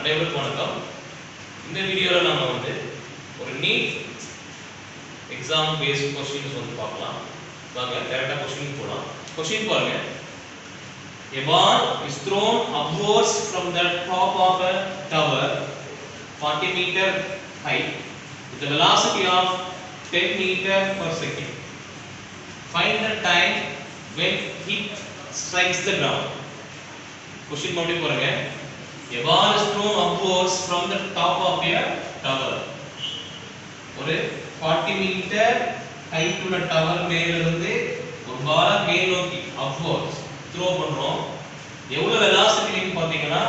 அனைவருக்கும் வணக்கம். இந்த வீடியோவில் நம்ம ஒரு நீட் எக்ஸாம் பேஸ்ட் கொஸ்டின்ஸ் பார்க்கலாம். வாங்க டைரக்டா கொஸ்டின் போலாம். கொஸ்டின் பாருங்க. A ball is thrown upwards from the top of a tower 40 meter height with a velocity of 10 meter per second. Find the time when it strikes the ground. Question மறுபடி பாருங்க. A ball is thrown upwards from the top of a tower. ஒரு 40 metre height உள்ள tower மேல இருந்து ஒரு பால மேல் நோக்கி upwards throw பண்றோம். எவ்வளவு velocity ன்னு பாத்தீங்கன்னா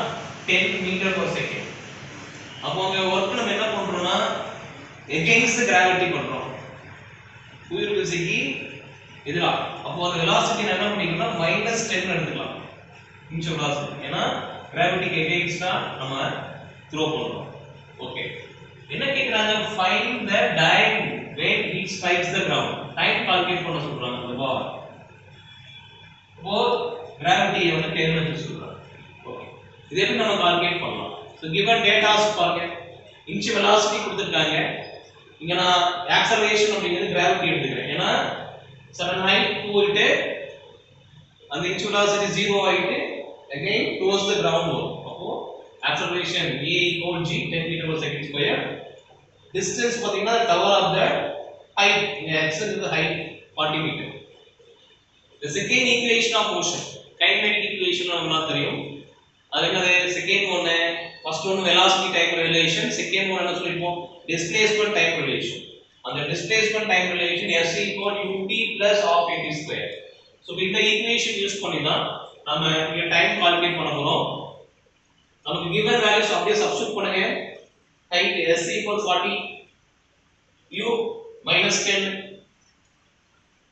10 மீட்டர் per second. அப்போ அங்க வர்க் நம்ம என்ன பண்றோம்னா against the gravity பண்றோம். உயிர் விசைக்கு எதிரா. அப்போ அந்த velocity என்ன பண்ணிக்கணும்னா -10 எடுத்துக்கலாம். Inch velocity. ஏன்னா gravity க்கு against நம்ம throw பண்றோம். ஓகே. என்ன கேக்குறாங்க? find the time when it strikes the ground. Time calculate பண்ண சொல்றாங்க அந்த பால். இப்போ gravity வந்து 10 ன்னு சொல்றாங்க. ஓகே. இது எப்படி நம்ம கால்குலேட் பண்ணலாம்? சோ given data's பாருங்க. இன்ச் velocity கொடுத்திருக்காங்க. இங்க நான் acceleration அப்படிங்கிறது gravity எடுத்துக்கிறேன். ஏன்னா sudden height போயிட்டு அந்த இன்ச் velocity 0 ஆயிட்டு again towards the ground வரும். அப்போ acceleration v equal g 10 meter per second square. Distance பாத்தீங்கன்னா tower of the height, in x is the height 40 meter. The second equation of motion, kinetic equation நமக்கு தெரியும். அது என்னது? Second one first one velocity time relation, second one என்ன சொல்லிருப்போம்? displacement time relation. அந்த displacement time relation s equal ut plus half at square. So இந்த equation use பண்ணி தான் நாம இங்க டைம் கால்குலேட் பண்ண போறோம். நமக்கு given values அப்படியே சப்ஸ்டிட்யூட் பண்ணுங்க. height s equal 40, u minus 10,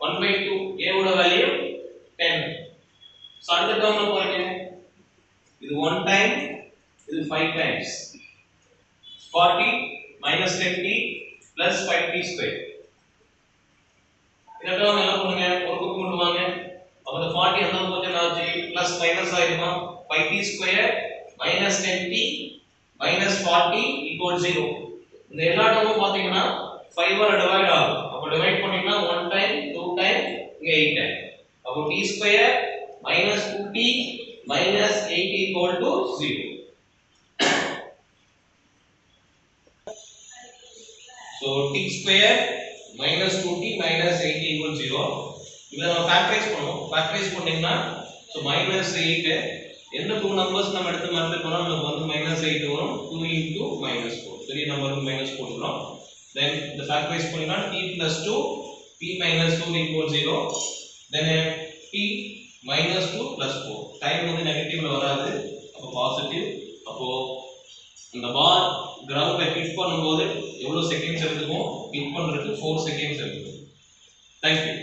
1/2, a ஓட வேல்யூ 10. சோ அடுத்த டேர்ம்ல பாருங்க. இது 1 டைம், இது 5 times. 40 minus 10t plus 5t square. இந்த டேர்ம் என்ன பண்ணுங்க? ஒரு பக்கம் கொண்டு வாங்க. அப்ப இந்த 40 அந்த பக்கம் என்னாச்சு? பிளஸ் மைனஸ் ஆயிடுமா? 5t square minus 10t minus 40 equal 0. இந்த எல்லா டேர்மும் பாத்தீங்கன்னா 5 ஆல டிவைட் ஆகும். அப்ப டிவைட் பண்ணீங்கன்னா 1 டைம், 2 டைம், இங்க 8 டைம். அப்ப t square minus 2t minus 8 equal to 0. So t square minus 2t minus 8 equal 0. இத நம்ம ஃபேக்டரைஸ் பண்ணுவோம். ஃபேக்டரைஸ் பண்ணீங்கன்னா so minus 8 எந்த two numbers நம்ம எடுத்து மல்டிப்ளை பண்ணா நமக்கு வந்து -8 வரும். 2 into -4. பெரிய நம்பருக்கு மைனஸ் போட்டுறோம். then the factorize பண்ணினா t plus 2 t minus 2 equal 0. then t minus 2 plus 4. Time வந்து நெகட்டிவ்ல வராது. அப்ப பாசிட்டிவ். அப்போ இந்த பால் கிரவுண்ட்ல ஹிட் பண்ணும்போது எவ்வளவு செகண்ட்ஸ் எடுத்துக்கும்? ஹிட் பண்றதுக்கு 4 செகண்ட்ஸ் எடுத்துக்கும். Thank you.